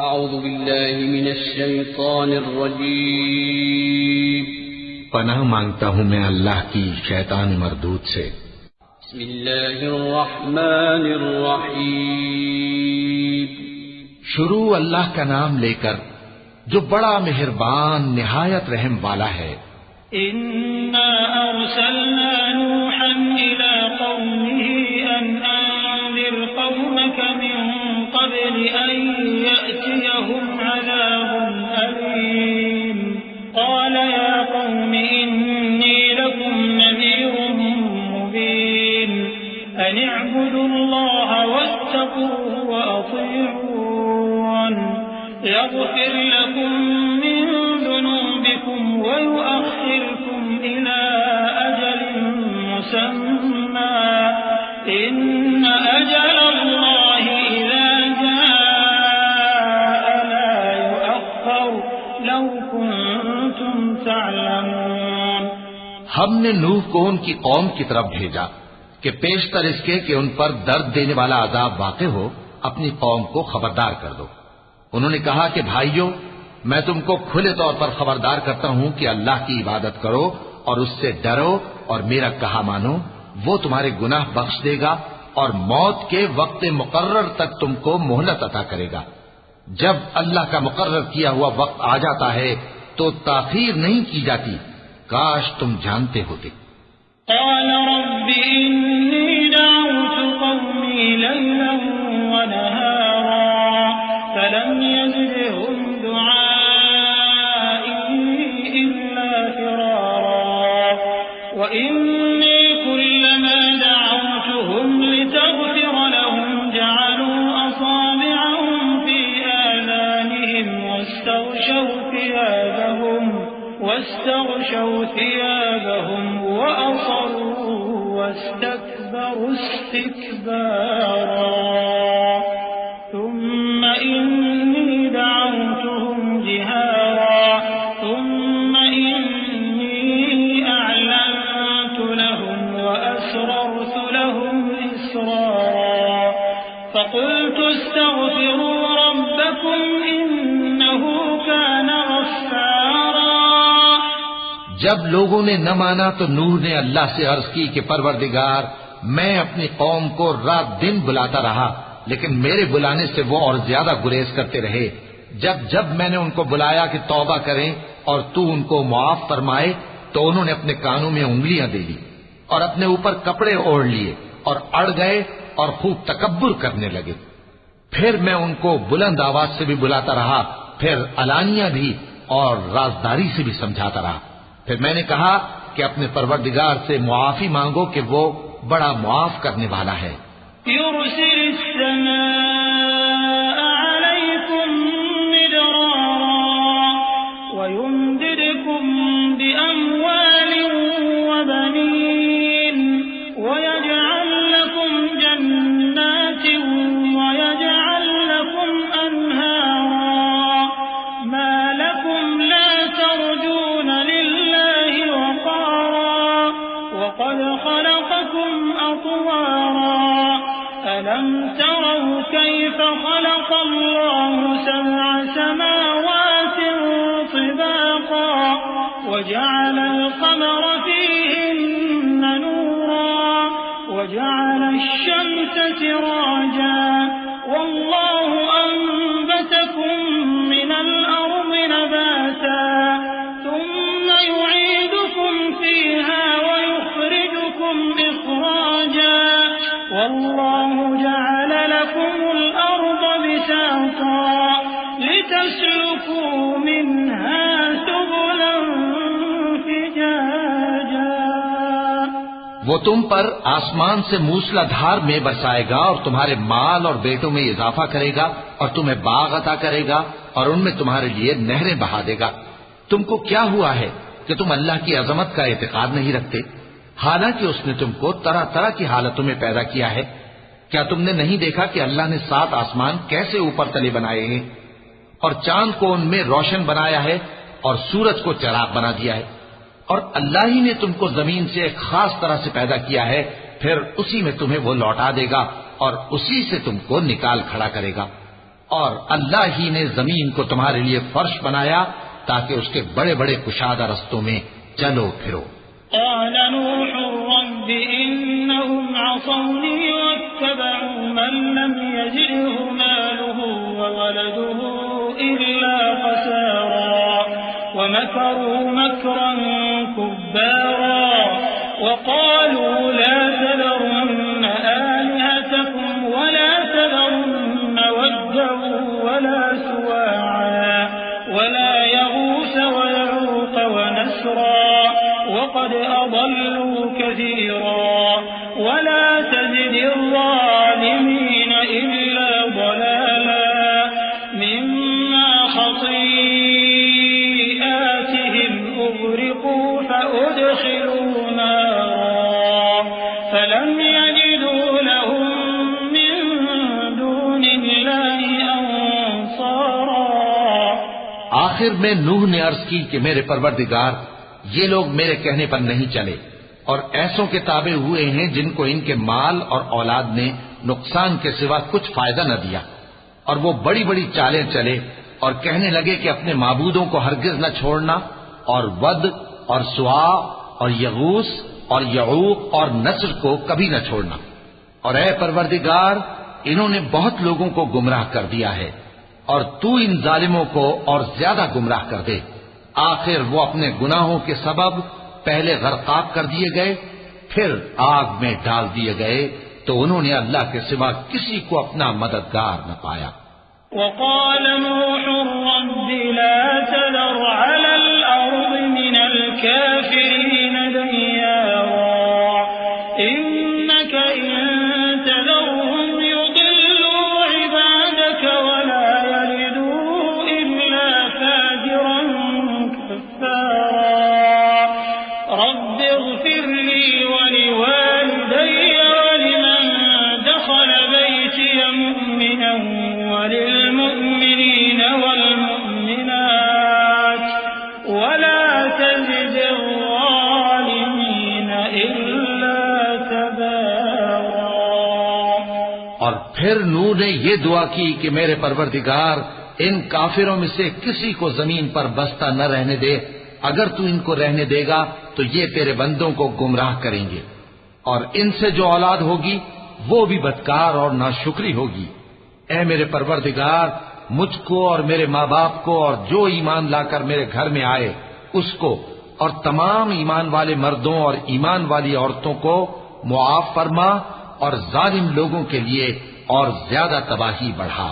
अऊज़ु बिल्लाहि मिनश शैतानिर रजीम। पनाह मांगता हूँ मैं अल्लाह की शैतान मरदूद से। बिस्मिल्लाहिर रहमानिर रहीम। शुरू अल्लाह का नाम लेकर जो बड़ा मेहरबान निहायत रहम वाला है। इन्ना अरसलना नूहन इला कौमिही अन अंदिर कौमक मिन क़ब्ल अन यअतियहुम अज़ाबुन अलीम क़ाल या कौमि इन्नी लकुम नज़ीरुम मुबीन अन इअ्बुदुल्लाह वत्तक़ूहु व अतीऊन यग़फिर लकुम मिन ज़ुनूबिकुम व युअख्खिरकुम इला अजलिन मुसम्मा इन्न अजलल्लाहि इज़ा जाअ ला युअख्खर लौ कुंतुम तअलमून। हमने नूह को उनकी कौम की तरफ भेजा कि पेशतर इसके कि उन पर दर्द देने वाला अजाब वाक़े हो, अपनी कौम को खबरदार कर दो। उन्होंने कहा कि भाइयों, मैं तुमको खुले तौर पर खबरदार करता हूं कि अल्लाह की इबादत करो और उससे डरो और मेरा कहा मानो, वो तुम्हारे गुनाह बख्श देगा और मौत के वक्त मुकर्रर तक तुमको मोहलत अता करेगा। जब अल्लाह का मुकर्रर किया हुआ वक्त आ जाता है तो ताखीर नहीं की जाती। काश तुम जानते होते। क़ाल रब्बि इन्नी दअउतु क़ौमी लैलन व नहारा फलम यज़िदहुम दुआई इल्ला फ़िरारा व इन्नी कुल्लमा दअउतुहुम लितग़फिर लहुम जअलू असाबिअहुम फ़ी आज़ानिहिम واستغشوا ثيابهم وأصروا واستكبروا استكبارا ثم إني دعوتهم جهارا ثم إني أعلنت لهم وأسررت لهم إسرارا فقلت استغفروا ربكم إنه كان غفارا। जब लोगों ने न माना तो नूह ने अल्लाह से अर्ज की कि परवरदिगार, मैं अपनी कौम को रात दिन बुलाता रहा, लेकिन मेरे बुलाने से वो और ज्यादा गुरेज करते रहे। जब जब मैंने उनको बुलाया कि तौबा करें और तू उनको मुआफ फरमाए, तो उन्होंने अपने कानों में उंगलियां दे ली और अपने ऊपर कपड़े ओढ़ लिए और अड़ गए और खूब तकब्बुर करने लगे। फिर मैं उनको बुलंद आवाज से भी बुलाता रहा, फिर अलानिया भी और राजदारी से भी समझाता रहा। फिर मैंने कहा कि अपने परवरदिगार से मुआफी मांगो कि वो बड़ा मुआफ करने वाला है। ألم تروا كيف خلق الله سبع سماوات طباقا وجعل القمر فيهن نورا وجعل الشمس سراجا والله أنبتكم من الأرض نباتا ثم يعيدكم فيها ويخرجكم إخراجا والله جعل لكم الأرض بساطا لتسلكوا منها سبلا فجاجا। वो तुम पर आसमान से मूसलाधार में बरसाएगा और तुम्हारे माल और बेटों में इजाफा करेगा और तुम्हें बाग अता करेगा और उनमें तुम्हारे लिए नहरें बहा देगा। तुमको क्या हुआ है कि तुम अल्लाह की अजमत का एतकाद नहीं रखते, हालांकि उसने तुमको तरह तरह की हालतों में पैदा किया है। क्या तुमने नहीं देखा कि अल्लाह ने 7 आसमान कैसे ऊपर तले बनाए हैं और चांद को उनमें रोशन बनाया है और सूरज को चिराग बना दिया है, और अल्लाह ही ने तुमको जमीन से एक खास तरह से पैदा किया है, फिर उसी में तुम्हें वो लौटा देगा और उसी से तुमको निकाल खड़ा करेगा। और अल्लाह ही ने जमीन को तुम्हारे लिए फर्श बनाया ताकि उसके बड़े बड़े कुशादा रस्तों में चलो फिरो। قال نوح رب إنهم عصوني واتبعوا من لم يزده ماله وولده إلا خسارا ومكروا مكرا كبارا وقالوا لا تذرن آلهتكم ولا تذرن ودا ولا سواعا ولا يغوث ويعوق ونسرا وقد أضلوا كثيرا ولا تزد الظالمين إلا ضلالا مما خطيئاتهم أغرقوا فأدخلوا نارا فلم يجدوا لهم من دون الله أنصارا। आखिर में नूह ने अर्ज की कि मेरे परवरदिगार, ये लोग मेरे कहने पर नहीं चले और ऐसों के ताबे हुए हैं जिनको इनके माल और औलाद ने नुकसान के सिवा कुछ फायदा न दिया, और वो बड़ी बड़ी चालें चले और कहने लगे कि अपने माबूदों को हरगिज न छोड़ना, और वद और सुआ और यगूस और यऊक और नस्र को कभी न छोड़ना। और ऐ परवरदिगार, इन्होंने बहुत लोगों को गुमराह कर दिया है और तू इन जालिमों को और ज्यादा गुमराह कर दे। आखिर वो अपने गुनाहों के सबब पहले गर्काब कर दिए गए, फिर आग में डाल दिए गए, तो उन्होंने अल्लाह के सिवा किसी को अपना मददगार न पाया। وقال نوح رب لا تذر على الأرض من الكافرين ديارا إنك إن تذرهم يضلوا عبادك ولا يلدوا إلا فاجرا كفارا رب اغفر لي ولوالدي ولمن دخل بيتي مؤمنا وللمؤمنين والمؤمنات ولا تزد الظالمين إلا تبارا। और फिर नूह ने ये दुआ की कि मेरे परवरदिगार, इन काफिरों में से किसी को जमीन पर बसता न रहने दे। अगर तू इनको रहने देगा तो ये तेरे बंदों को गुमराह करेंगे, और इनसे जो औलाद होगी वो भी बदकार और नाशुक्री होगी। ऐ मेरे परवरदिगार, मुझको और मेरे माँ बाप को और जो ईमान लाकर मेरे घर में आए उसको और तमाम ईमान वाले मर्दों और ईमान वाली औरतों को मुआफ फरमा और जालिम लोगों के लिए और ज्यादा तबाही बढ़ा।